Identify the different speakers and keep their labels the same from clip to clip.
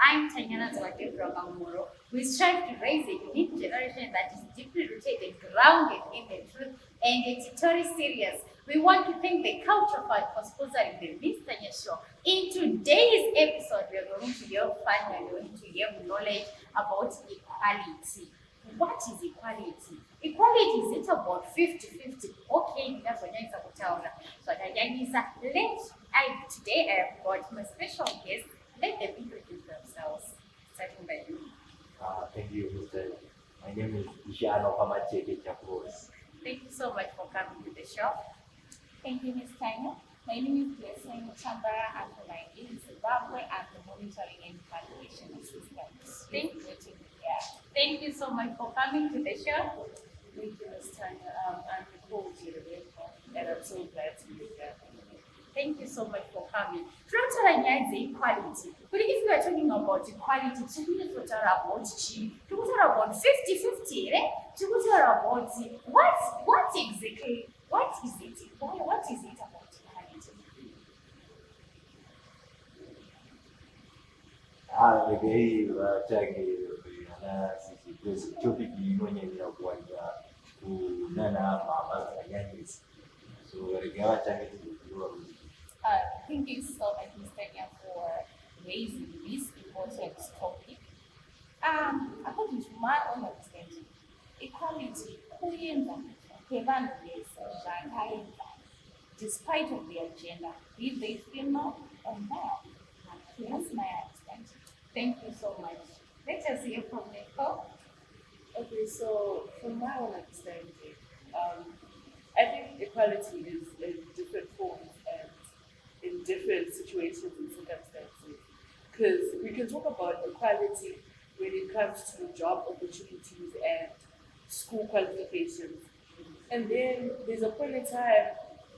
Speaker 1: I'm Tanya from We strive to raise a unique generation that is deeply rooted and grounded in the truth and it's totally serious. We want to thank the Culture Fund for sponsoring the Miss Tanya Show. In today's episode, we are going to hear fun and we're going to hear knowledge about equality. What is equality? Equality is it about 50-50? Okay, that's what I'm going to tell you. So today I have got my special guest. Let them introduce themselves, starting by you.
Speaker 2: Thank you, Mr. My name is Ishano Kamacheke Chapros.
Speaker 1: Thank you so much for coming to the show.
Speaker 3: Thank you, Ms. Tanya. My name is Blessing Chambara and my in Zimbabwe and the Monitoring and Evaluation Assistant.
Speaker 1: Thank you so much for coming to the show.
Speaker 4: Thank you, Ms. Tanya. I'm Nicole Jirabeko, and I'm so glad to be here.
Speaker 1: Thank you so much for coming. Tanya is equality. But if you are talking about equality, we talk about 50-50, right? What exactly? What is it? What is it about equality?
Speaker 3: Thank you so much, Ms. Tanya, for raising this important topic. According to my own understanding, equality despite of their gender, be they female or male. That's my understanding.
Speaker 1: Thank you so much. Let us hear from Nicole.
Speaker 4: Okay, so from my own understanding, I think equality is in different forms and in different situations and circumstances. Because we can talk about equality when it comes to job opportunities and school qualifications. And then there's a point in time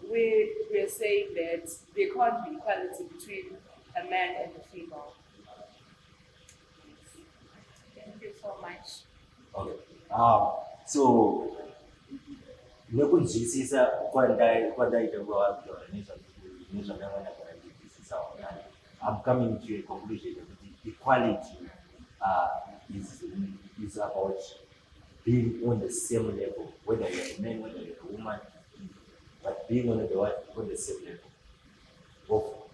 Speaker 4: where we're saying that there can't be equality between a man and a female.
Speaker 1: Thank you so much.
Speaker 2: Okay. So nekunzwisisa kwandaita I'm coming to a conclusion that equality is about being on the same level, whether you're a man, whether you're a woman, but being on the same level.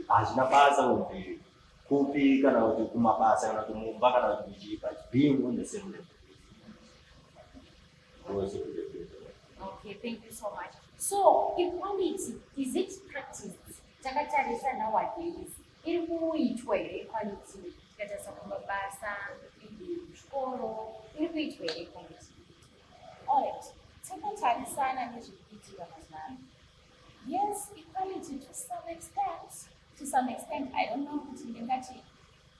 Speaker 2: Hazina basa kuti kupi kana kuti kumabasa kana kumumba kana kuti kuchipa, being on the same level.
Speaker 1: Okay, thank you so much. So equality, is it practiced? Takatarisa nowadays. Irikuitwa equality. Katasa kumabasa, mchikoro, irikuitwa equality.
Speaker 3: Alright, takatarisa nezvikuitika mazuvano. Yes, equality to some extent. To some extent, I don't know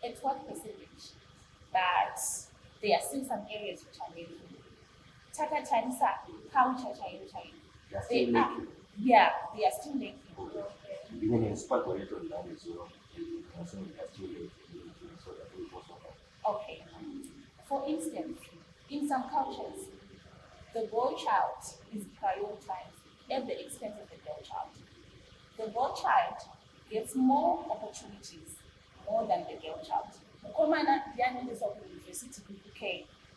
Speaker 3: at what percentage, but there are still some areas which are lacking. Takatarisa culture chain. They are still lacking.
Speaker 2: Even in spite of it, as well.
Speaker 3: Okay. For instance, in some cultures, the boy child is prioritized at the expense of the girl child. The boy child gets more opportunities more than the girl child. Mukomana ndianoenda university UK.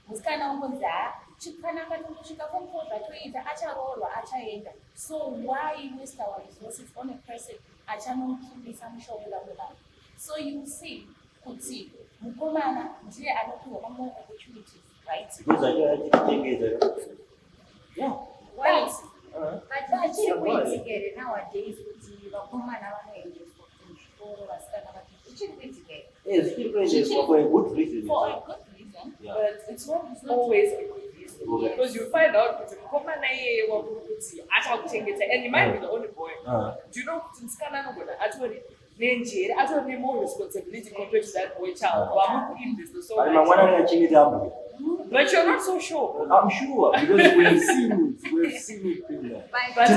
Speaker 3: Musikana ungonza chikanaka kusvika form 4 zvatoita acharoorwa achaenda. So why waste our resources on a person achanofundisa mushonga wevanhu? So you see kuti mukomana ndiye anopiwa more opportunities, right?
Speaker 2: Because yeah.
Speaker 1: Right. But chirikuitika nowadays kuti vakomana vanoendeswa kuzvikoro vasikana vachikuitika.
Speaker 2: Yes, for a good reason.
Speaker 3: For a good reason.
Speaker 2: Yeah.
Speaker 4: But it's not always a good reason.
Speaker 2: Okay.
Speaker 4: Because you find out that and he might be the only boy. Do you know I more responsibility compared to that boy child. But you're not so sure.
Speaker 2: I'm sure because we've seen it.
Speaker 1: But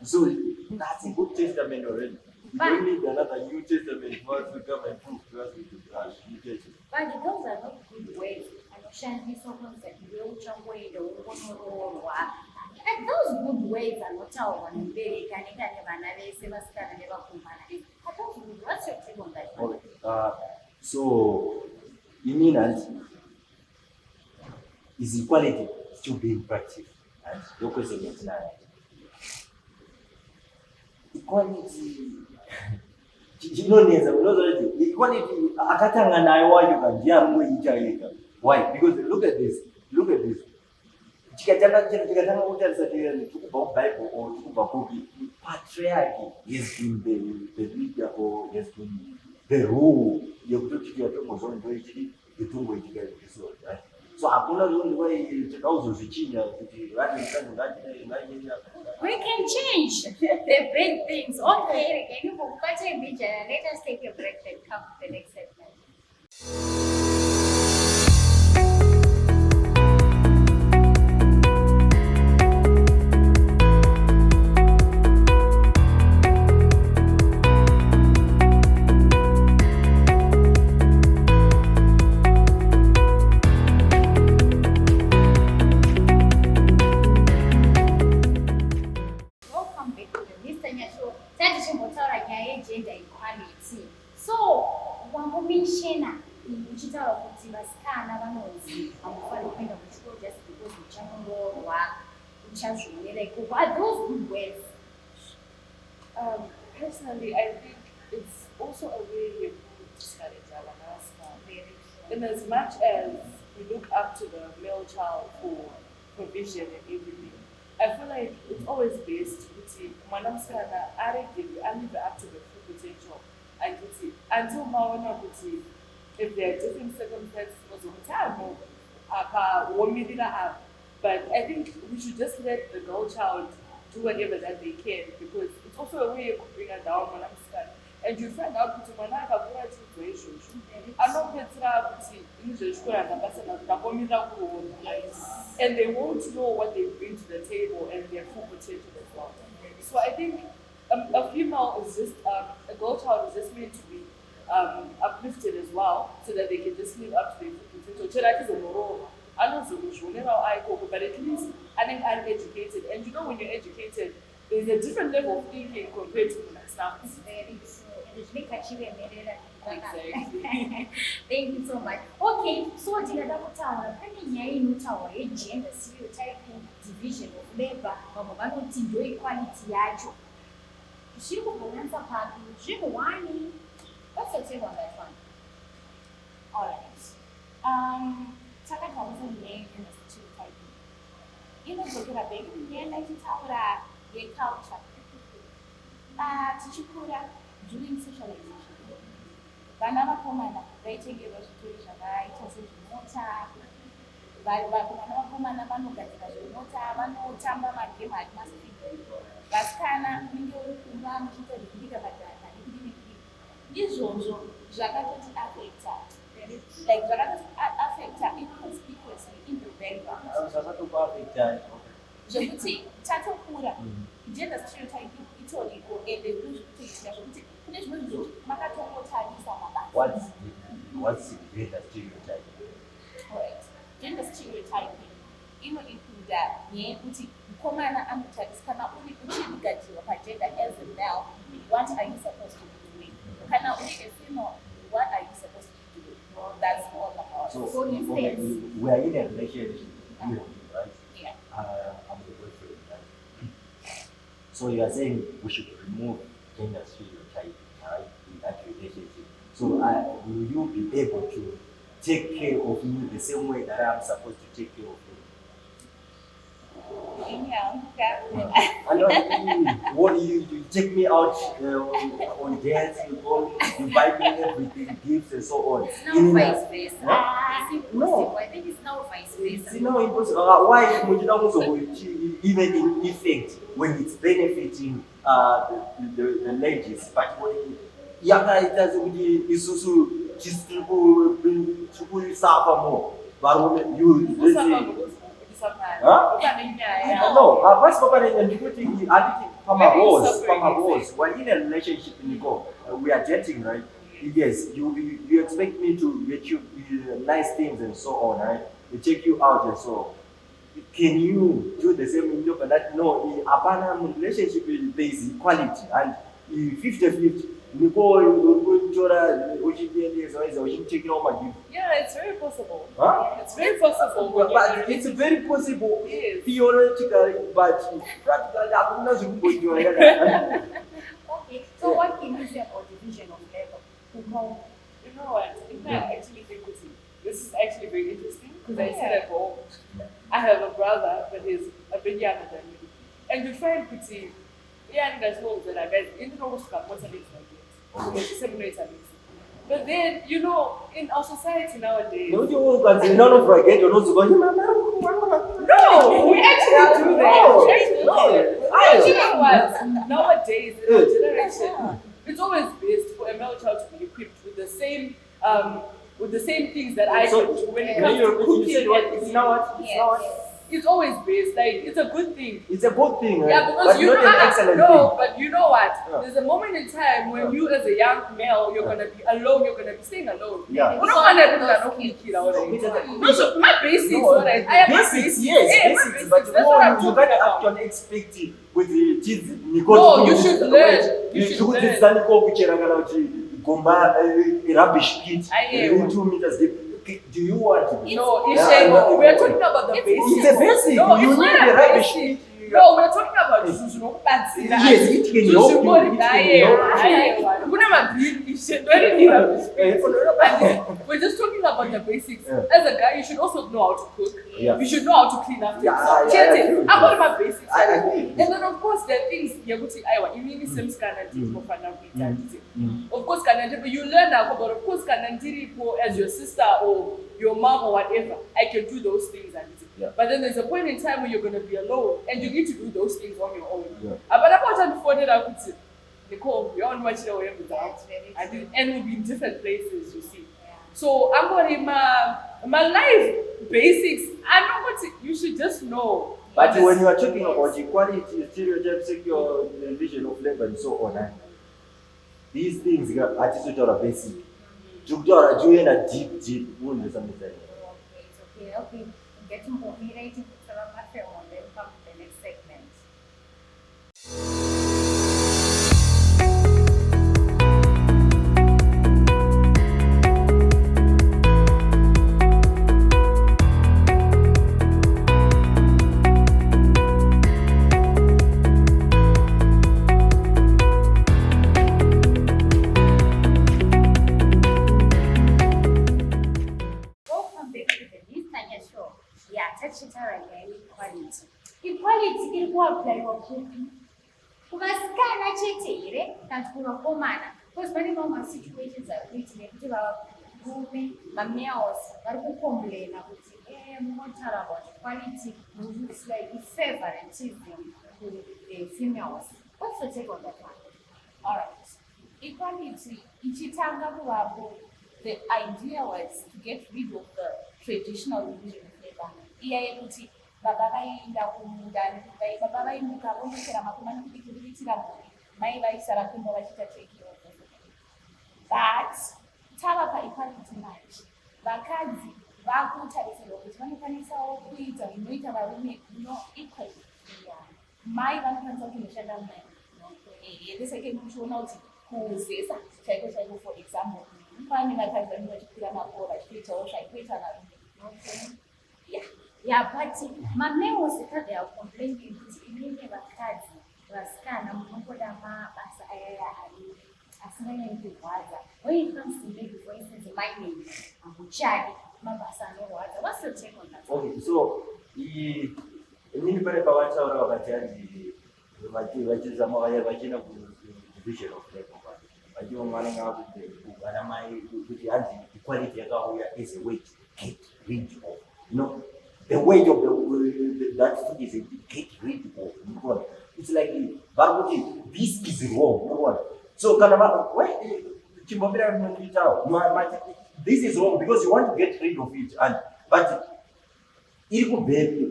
Speaker 2: So that's a good testament already. You don't need another New Testament for us to come and prove to us with the New Testament.
Speaker 1: But those are not good ways. Anoshandisa concept weuchangoenda unonororwa And those good ways are not our one. Very can Are those good? What's your take on that?
Speaker 2: Okay. So, you mean that is equality still being practiced? And your question is now, equality. Chinoneza unozoti equality akatanga nayo wacho kandiamwe ichaika. Why? Because look at this. Tikatanga kutarisa tikubva kuBible or tikubva kupi, patriarchy has been the leader or has been the rule yekutoti yatomozonto ichiri itungo ichika so right. So hakuna zvinhu tikauzozichinya kuti
Speaker 1: We can change the big things. Okay, can you go let us take a break and come to the next segment. Welcome back to the Miss Tanya show. Tati chimbotaura nyaya yegender equality. So, wambomenshena uchitaura kuti vasikana vanonzi hamufani kuenda kuchikoro just because muchanongorwa uchazvionera ikoko. Are those good words?
Speaker 4: Personally, I think it's also a way of discouraging our masculine. In as much as we look up to the male child for provision and everything, I feel like it's always best to mwanamskana live up to the full potential and until maona kuti if there are different circumstances but I think we should just let the girl child do whatever that they can, because it's also a way of bringing her down mwanamskana. And you find out kuti mwana akakura chidzo izvozvo anopedzera kuti inizvezvikora ndapasana ndakomira kuona, and they won't know what they bring to the table and their full potential as well. So I think a female is just a girl child is just meant to be uplifted as well, so that they can just live up to their full potential. But at least I'm uneducated, and you know when you're educated, there's a different level of thinking compared to when I started.
Speaker 1: Very true.
Speaker 4: Exactly.
Speaker 1: Thank you so much. Okay, so ndingada kutaura pane nyaya inotaura yegender stereotyping division of labor, vamwe vanoti ndo equality yacho. Zviri kubonanza panhu zvinhuwani. What's your take on that one?
Speaker 3: Alright. Takataurisa nyaya yegender stereotyping. Inodzokera bheki nyaya ichitaura yeculture. Tichikura during socialization, vana vakomana vaitengerwa zvitori zvakaita sezvimota, vakomana vakomana vanogadzira zvimota, vanotamba magemu ari masipidi. Vasikana unenge uri kumba muchiita zvekubika badhadha nekudini. Izvozvo zvakatoti affecta, like zvakatoti affecta inconspicuously in the background. Zvekuti tatokura gender stereotyping itoriko ende kuzvikuitika zvokuti kune zvimwe zvinhu makatongotarisa mabasa.
Speaker 2: What's gender stereotyping?
Speaker 3: Alright. Gender stereotyping inoincluda nyaya yekuti mukomana anotarisa kana uri uchirigadzirwa pagender as a male, what are you supposed to be doing? Kana uri a female, what are you supposed to be doing? That's all about.
Speaker 2: So, we are in a relationship, right?
Speaker 3: Yeah.
Speaker 2: I'm the boyfriend, right? So you are saying we should remove gender stereotyping, right, in that relationship. So will you be able to take care of me the same way that I'm supposed to take care of you? What you take me out on dates, you buy me everything, gifts and so on.
Speaker 1: It's now vice versa.
Speaker 2: No.
Speaker 1: I think it's now vice versa.
Speaker 2: It's now impossible. Why even in effect when it's benefiting the ladies, but when yakaita kuti isusu chikuri suffer more, but you no, first of all, we're in a relationship, we are dating, right? Yes, you expect me to get you nice things and so on, right? We take you out and so on. can you do the same in your that no apana relationship there is equality and 50-50 niko kuchora uchiendeza weza uchichekera majibu.
Speaker 4: Yeah, it's very possible.
Speaker 2: Huh?
Speaker 4: It's very possible.
Speaker 2: But it's very possible
Speaker 4: Yes.
Speaker 2: theoretically, but practically I'm not going
Speaker 1: Okay, so what can you say about division of labor?
Speaker 4: You know what? In fact, I actually think this is actually very interesting because I said at home, I have a brother, but he's a bit younger than me. And you find Kuti, yeah, and there's no that I bet in the North Star, what's a little like it. But then, you know, in our society nowadays,
Speaker 2: no, you forget you're not going
Speaker 4: no, we actually do that. No, you know what? Nowadays, in our generation, it's always best for a male child to be equipped with the same things that I can do when it comes to cooking.
Speaker 2: You know what?
Speaker 4: It's always best. Like it's a good thing.
Speaker 2: It's a good thing, right?
Speaker 4: Yeah, because
Speaker 2: but
Speaker 4: you
Speaker 2: not
Speaker 4: know,
Speaker 2: an excellent
Speaker 4: no,
Speaker 2: thing.
Speaker 4: but you know what?
Speaker 2: Yeah.
Speaker 4: There's a moment in time when you, as a young male, you're gonna be alone. You're gonna be staying alone.
Speaker 2: Yeah.
Speaker 4: You don't want to do that. No, so my basics. What I have my
Speaker 2: Basics, yes, basics, but
Speaker 4: That's what I'm
Speaker 2: you
Speaker 4: talking
Speaker 2: can't
Speaker 4: about.
Speaker 2: actually expect it with the kids.
Speaker 4: No, you should learn. You should learn.
Speaker 2: Gomba rubbish pit,
Speaker 4: I
Speaker 2: 2 meters deep. Do you want to?
Speaker 4: No,
Speaker 2: Yeah,
Speaker 4: we are talking about the basics.
Speaker 2: It's a basic.
Speaker 4: No,
Speaker 2: You
Speaker 4: it's
Speaker 2: need
Speaker 4: not
Speaker 2: the
Speaker 4: a
Speaker 2: rubbish
Speaker 4: basic.
Speaker 2: pit.
Speaker 4: No, we're talking about Suzuno.
Speaker 2: Yes, it can help you. It can help
Speaker 4: We're just talking about the basics.
Speaker 2: Yeah.
Speaker 4: As a guy, you should also know how to cook.
Speaker 2: Yeah.
Speaker 4: You should know how to clean after
Speaker 2: Yeah,
Speaker 4: yourself.
Speaker 2: I agree.
Speaker 4: I'm all about basics.
Speaker 2: I agree.
Speaker 4: And then, of course, there are things you go to Iowa. You need some scanner for Of course, you learn that, but of course, as your sister or your mom or whatever, I can do those things.
Speaker 2: Yeah.
Speaker 4: But then there's a point in time where you're going to be alone and you need to do those things on your own.
Speaker 2: Yeah.
Speaker 4: But about time before that, I could say, Nicole, you're on much away with
Speaker 1: That's very true.
Speaker 4: and we'll be in different places, you see.
Speaker 1: Yeah.
Speaker 4: So I'm going my life basics. I know what you should just know.
Speaker 2: But when you are talking about equality, stereotypes, secure division of labor and so on, these things are just basic. You are deep, you understand?
Speaker 1: Okay. Getting more related to the film and then come to the next segment. Welcome back to the Tanya show. Yeah, touching equality. Equality ilikuwa applywa kupi? Kuvasikana chete here kanti kuvakomana. Because pane mamwe situations are kuitika kuti varume males vari kucomplaina kuti munotaura about equality, it's like favoritism to the females. What's your take on that one?
Speaker 3: Alright. Equality, ichitanga kuvapo, the idea was to get rid of the traditional division of labor. Iya yekuti baba vaenda kumunda, baba vaimuka vondokera makomana kuti kuriritira mhuri, mai vaisara kumba vachita take care of everything. But tava paequality manje, vakadzi vakutarisirwa kuti vanokwanisawo kuita zvinoita varume equally. Mai vanokwanisa kutonoshanda mumai. Ndeseke muchiona kuti kuzesa chaiko chaiko, for example, pane vakadzi vanenge vachikwira makore vachitoitawo zvaikuita varume.
Speaker 1: Yeah, but males they are complaining kuti inenge vakadzi vasikana munokoda mabasa ayaya asinganyanyi kurwadza. When it comes to maybe, for instance, mining, buchari, mabasa anorwadza. What's your take on that?
Speaker 2: Okay, so inini pane pavataura vakati vachizama vaya vachina division of labor vachivamwananga kuti ana mai kuti hanzi equality yakauya as a way to get rid of, the weight of that food is a get rid of. It's like this is wrong. So this is wrong because you want to get rid of it, but equality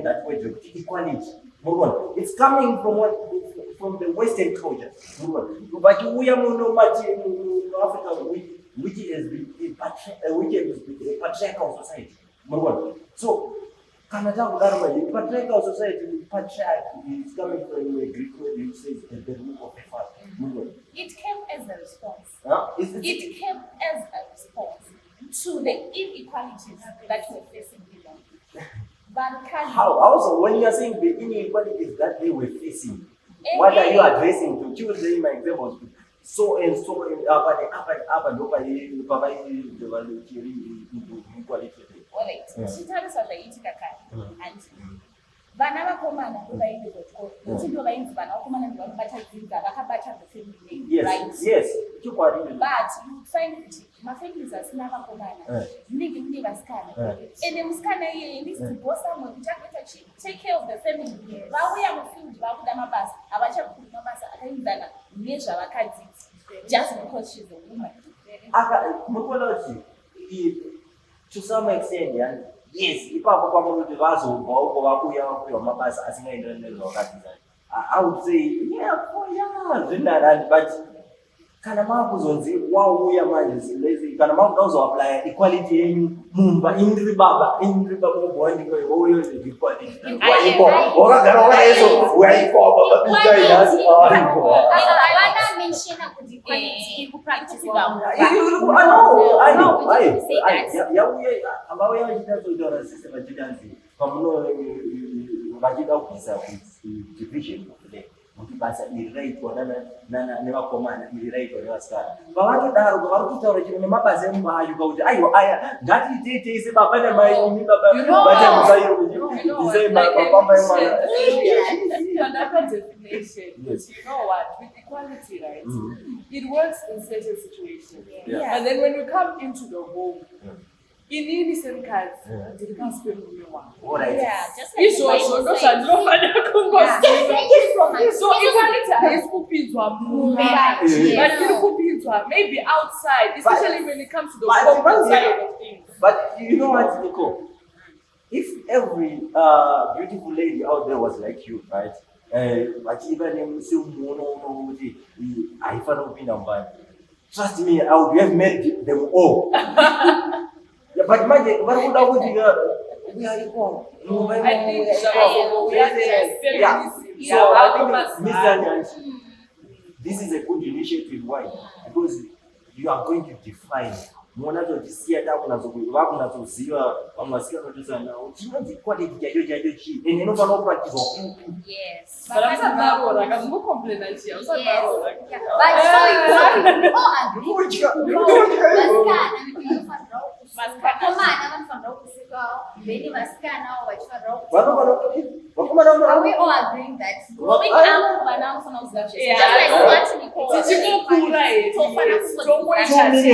Speaker 2: that way to equality. It's coming from the Western culture. But we are in Africa, which is a patriarchal society. So kana takudaro manje patriarchal society, patriarch is coming from a Greek word which says the root of the father.
Speaker 3: It came as a response.
Speaker 2: It
Speaker 3: came as a response to the inequalities that were facing people.
Speaker 2: How? So when you are saying the inequalities that they were facing, what are you addressing to? Choose my examples. So and so and up and over here, inequality.
Speaker 3: Alright, chitariswa zvaiitika kare hanzi vana vakomana ndovainde kuzvikoro nokuti ndovainzi vana vakomana ndovanobata dzinza vakabata the family name, right?
Speaker 2: Yes.
Speaker 3: But you find kuti mafamilies asina vakomana munenge mune vasikana ende musikana iyeye needs to go somewhere kuti agoita take care of the family. Vauya mufield vakuda mabasa havachakuri mabasa akainzana nezvavakadzidza just because she's a woman.
Speaker 2: To some extent, yes, ipapo kwamuti vazobva uko vakuya vakupiwa mabasa asingaenderani nezvavakadzidza. I would say, zvindarani, but kana makuzonzi wauya manje kana makuda kuzoapply equality yenyu mumba indiri baba mubondingo wauya equality wakagara wakaeso waiko vauya vachida kuitaura sese vachidanzi pamuno vachida kubvisa division kuti basa iri raitwa nevakomana iri raitwa nevasikana. Pavatodaro vari kutaura chimwe nemabasa emumayu kuti aiwa aya ngatiitei teise baba namai imi baba vachamusairo kuti mapamba emwana.
Speaker 4: Another definition. Yes. You know what? With equality, right? It works in certain situations.
Speaker 3: Yeah.
Speaker 4: And then when you come into the home, in innocent cards, it becomes very one.
Speaker 3: Yeah, just like
Speaker 4: It's also not a so equality is kupinzwa but maybe outside, especially when it comes to the corporate side of things.
Speaker 2: But you know what, Nico? If every beautiful lady out there was like you, right? Trust me, I would have married them all. But imagine, we are equal.
Speaker 4: I think
Speaker 2: this is a good initiative. Why? Because you are going to define.
Speaker 3: yes.
Speaker 4: But I'm not like I'm more complaining here. I'm not like
Speaker 1: But so are we all agreeing that
Speaker 3: Growing up, but now someone's just like watching it.
Speaker 4: No, it's not an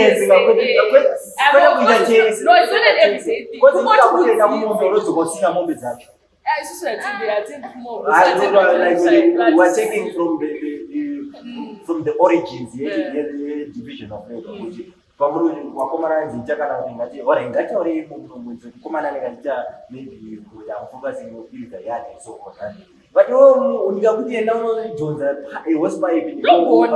Speaker 4: everyday thing. It's just that I think more.
Speaker 2: We're taking from the origins, the division of labor. Wakomana nzichakana kuti ngati ora ingati ori mumwe komana nekaita maybe kuti I'm focusing on build the yard and so on. But unika kuti enda unojonza horse pipe
Speaker 4: don't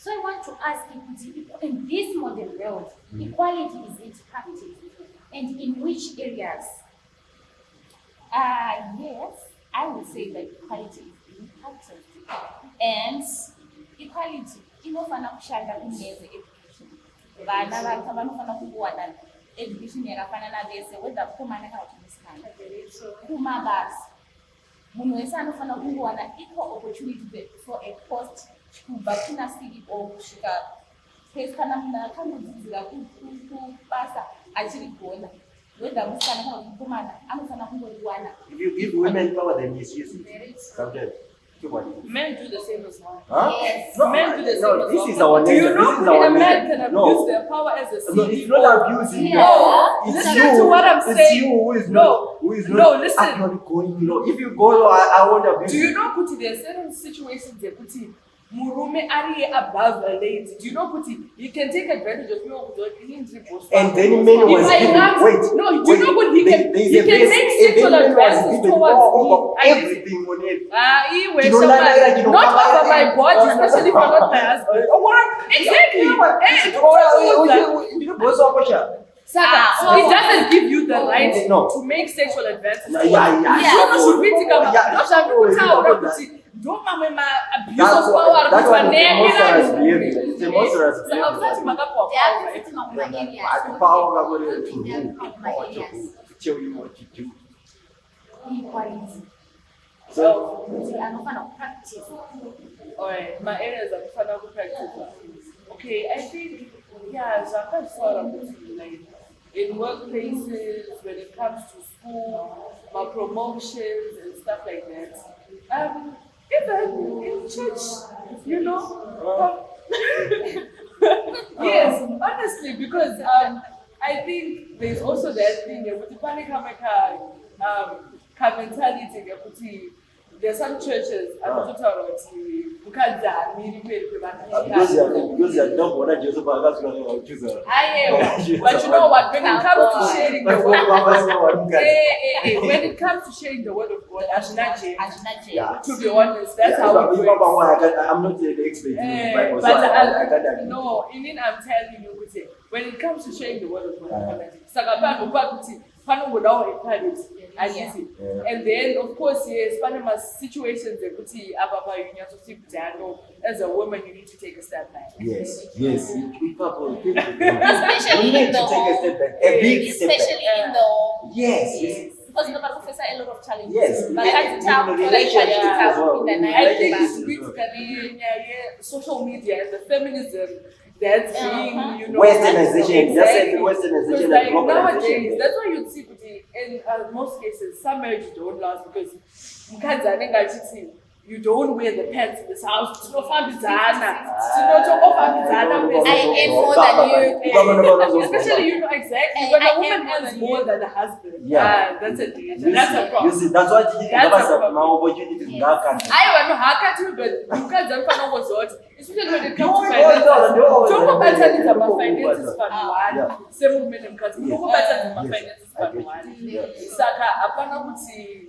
Speaker 1: So I want to ask you, in this modern world, equality is it practiced, and in which areas?
Speaker 3: Yes, I would say that equality is being practiced. And equality, inofana kushanda kuneze education. Vana vanofana kuwana education yakafanana vese, whether kukomana kana kuti musikana. Kumabasa, munhu wese anofana kuwana equal opportunity for a post kubva kuna CEO kusvika pesi kana munhu akangodzidzira kubasa achiri gona, whether musikana kana kuti mukomana anofana kungoriwana.
Speaker 2: If you give women power, they misuse it sometimes.
Speaker 4: Men do the same as well.
Speaker 2: Huh?
Speaker 1: Yes.
Speaker 2: No,
Speaker 4: Men do the same
Speaker 2: no,
Speaker 4: as
Speaker 2: this
Speaker 4: well.
Speaker 2: is our
Speaker 4: Do you
Speaker 2: nature.
Speaker 4: know
Speaker 2: This is
Speaker 4: when
Speaker 2: our
Speaker 4: a man
Speaker 2: nature.
Speaker 4: can abuse
Speaker 2: No,
Speaker 4: their power as a
Speaker 2: no,
Speaker 4: CEO?
Speaker 2: it's not abusing.
Speaker 1: Yeah.
Speaker 2: It's
Speaker 4: Listen
Speaker 2: you.
Speaker 4: to what I'm
Speaker 2: It's
Speaker 4: saying.
Speaker 2: you who is
Speaker 4: No.
Speaker 2: not. Who is
Speaker 4: No,
Speaker 2: not
Speaker 4: listen.
Speaker 2: actually going low. If you go low, I won't abuse
Speaker 4: Do you know Kuti, there are certain situations that Kuti Murume are above a lady. Do you know Kuti? You can take advantage of your
Speaker 2: And then many was
Speaker 4: if I
Speaker 2: given.
Speaker 4: want,
Speaker 2: Wait.
Speaker 4: no, do you know what he can?
Speaker 2: There is
Speaker 4: He
Speaker 2: a
Speaker 4: can
Speaker 2: verse,
Speaker 4: make
Speaker 2: and
Speaker 4: sexual
Speaker 2: then many was
Speaker 4: advances
Speaker 2: given
Speaker 4: towards
Speaker 2: over
Speaker 4: me.
Speaker 2: everything on it.
Speaker 4: He
Speaker 2: You don't like that, you don't
Speaker 4: not
Speaker 2: like
Speaker 4: over
Speaker 2: that.
Speaker 4: my body, especially if I'm not my husband. Exactly. Saka,
Speaker 1: So
Speaker 4: it doesn't give you the right
Speaker 2: No.
Speaker 4: to make sexual advances.
Speaker 2: Yeah.
Speaker 4: Should we think about
Speaker 2: Yeah.
Speaker 4: don't have to tell
Speaker 2: No,
Speaker 4: Kuti, don't mama abuse
Speaker 2: That's
Speaker 4: of
Speaker 2: what
Speaker 4: power
Speaker 2: that's
Speaker 4: to
Speaker 2: what
Speaker 4: a
Speaker 2: is the
Speaker 4: name.
Speaker 2: monstrous behavior. It's a monstrous
Speaker 4: So I'm
Speaker 2: behavior.
Speaker 4: such magapo.
Speaker 1: They are visiting of my areas.
Speaker 2: Power over
Speaker 1: They
Speaker 2: to
Speaker 1: are
Speaker 2: who?
Speaker 1: visiting of my
Speaker 2: Power to
Speaker 1: areas.
Speaker 2: who? To tell you what to do.
Speaker 1: Equality.
Speaker 2: So
Speaker 1: We are not going to practice.
Speaker 4: Alright, my areas are final practice. Okay, I think Zaka saw like in workplaces when it comes to school, my promotions and stuff like that. Even in church, you know. Yes, honestly, because I think there's also that thing with the panic mentality. There are some churches, I'm not talking about
Speaker 2: because you are not what Joseph was going to choose.
Speaker 4: I am, but you know what? When it comes to sharing the word, when it comes to sharing the word of God,
Speaker 2: Yeah.
Speaker 4: to be honest, that's how it works.
Speaker 2: I'm not the expert in the Bible, so
Speaker 4: But
Speaker 2: I can't agree.
Speaker 4: no, I'm telling you, when it comes to sharing the word of God, and then of course yes, Panama situations as a woman you need to take a step back.
Speaker 2: Yes. We people
Speaker 3: Especially
Speaker 2: need
Speaker 3: in
Speaker 2: to
Speaker 3: the
Speaker 2: take a
Speaker 3: home.
Speaker 2: step back. A big step back.
Speaker 3: Especially in the home.
Speaker 2: Yes.
Speaker 3: Because nobody faces a lot of challenges.
Speaker 2: Yes.
Speaker 3: But
Speaker 2: Yeah.
Speaker 3: can't tell
Speaker 2: In
Speaker 3: for
Speaker 2: relationships
Speaker 3: like
Speaker 2: as well.
Speaker 3: in the
Speaker 4: I
Speaker 3: night.
Speaker 4: think
Speaker 2: Relationships
Speaker 4: it's
Speaker 2: as
Speaker 4: with
Speaker 2: well.
Speaker 4: social media and the feminism that's being, you know,
Speaker 2: Westernization. Just like
Speaker 4: exactly.
Speaker 2: westernization
Speaker 4: Because
Speaker 2: and
Speaker 4: like
Speaker 2: globalization.
Speaker 4: nowadays, that's why you'd see in most cases some marriages don't last because you don't wear the pants in this house. It's not famizana.
Speaker 3: I earn more than you.
Speaker 4: Especially you know exactly
Speaker 3: Hey,
Speaker 4: when
Speaker 3: I
Speaker 4: a woman
Speaker 3: earn more
Speaker 4: earns
Speaker 3: than
Speaker 4: more
Speaker 3: you.
Speaker 4: than the husband.
Speaker 2: Yeah.
Speaker 4: That's a danger.
Speaker 2: You
Speaker 4: That's
Speaker 2: see-
Speaker 4: a problem.
Speaker 2: You see, that's what he
Speaker 4: That's a
Speaker 2: gave us
Speaker 4: problem.
Speaker 2: my opportunities in that country.
Speaker 4: I don't know how can you but you can't jump on what's what. Especially when it comes
Speaker 2: No,
Speaker 4: to
Speaker 2: no,
Speaker 4: finances.
Speaker 2: no.
Speaker 4: Talk about it
Speaker 2: Yeah.
Speaker 4: about finances part
Speaker 2: Yeah.
Speaker 4: one. Same women in country. Talk about it about
Speaker 2: Yes.
Speaker 4: finances
Speaker 2: I
Speaker 4: part
Speaker 2: get you.
Speaker 4: one.
Speaker 2: Yeah.
Speaker 4: Saka apana kuti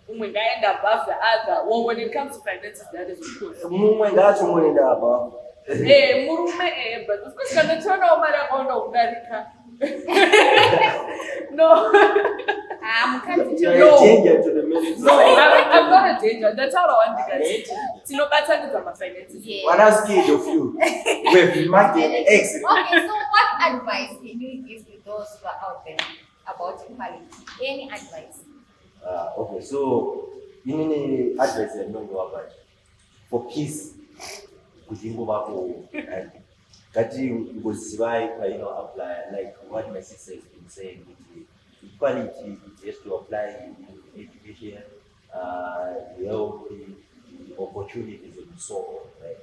Speaker 4: umwe ngaenda above the other. Well, when it comes to finances, that is of course.
Speaker 2: Mumwe ngathi umwe ndaba.
Speaker 4: Murume but of course kana tona umara kono udarika. No.
Speaker 2: You're a danger to the ministry.
Speaker 4: No, I'm not a danger. That's how I want to get. Tinobataniza my finances.
Speaker 1: Yes.
Speaker 2: When I'm scared of you, we've marked it exit.
Speaker 1: Okay, so what advice can you give to those who are out there about equality? Any advice?
Speaker 2: Okay, so any advice I know you about for peace, kujimbo bako, and kati ugoziwai, apply like what my sister has been saying. Equality is to apply in education, health, opportunities, and so on. Right?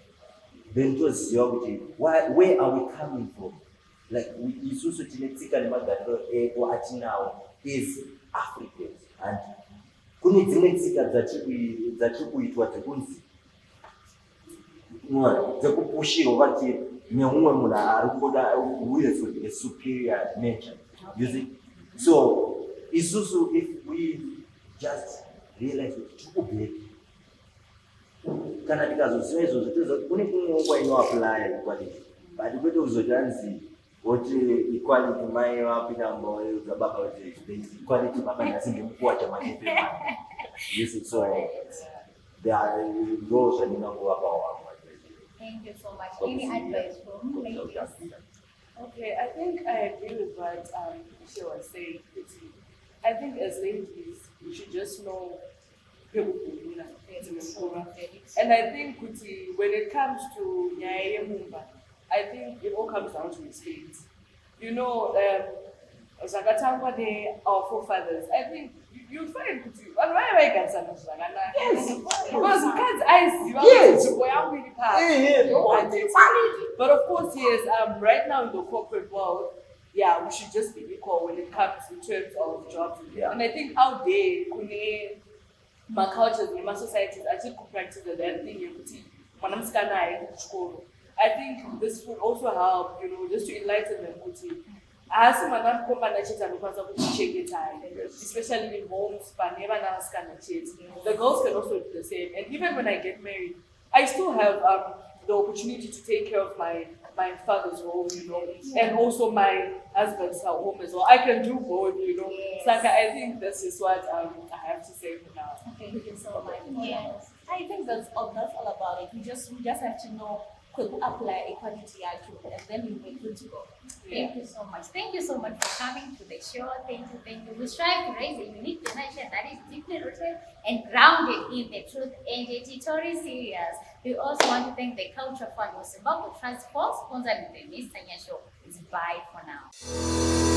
Speaker 2: Then just where are we coming from? Like we also genetically that or now is Africans and kuni genetica that kuitwa tekunzi. No, the kupushiro vati neumwe munhu arikuda with a superior nature. You see? So it's also if we just realize that kana tikazoziva izvozvo toziva kuti kune kumwe nguva inoapply equality but kwete kuzotanzi woti equality mai wapinda mbaudza baba kuti there is equality baba nhasi ngemukuwa chamanepe mani. You see, so there are those zvandingangova pawa.
Speaker 1: Thank you so much. Any advice from ladies?
Speaker 4: Okay, I think I agree with what she was saying. I think as ladies, we should just know people who and I think when it comes to Nyaye Mumba, I think it all comes down to respect. You know, Zakatangwa de our forefathers. I think you'll find yes. Because
Speaker 2: Yes.
Speaker 4: But of course, yes, right now in the corporate world, yeah, we should just be equal when it comes in terms of jobs.
Speaker 2: Yeah.
Speaker 4: And I think out there, my cultures and my societies actually could practice that thing you could see. I think this would also help, just to enlighten them. As manam komba na cheta because of especially in homes, but never na scan the girls can also do the same. And even when I get married, I still have the opportunity to take care of my father's home, and also my husband's home as well. I can do both,
Speaker 1: Yes.
Speaker 4: Saka, I think this is what I have to say for now.
Speaker 1: Thank you so much.
Speaker 3: Yes. I think that's all about it. We just have to know could apply equality attitude and then we'll be good to go.
Speaker 1: Thank you so much. Thank you so much for coming to the show. Thank you. We strive to raise a unique generation that is deeply rooted and grounded in the truth and editorial serious. We also want to thank the Culture Fund for Zimbabwe Trust for sponsoring the Miss Tanya show. It's bye for now.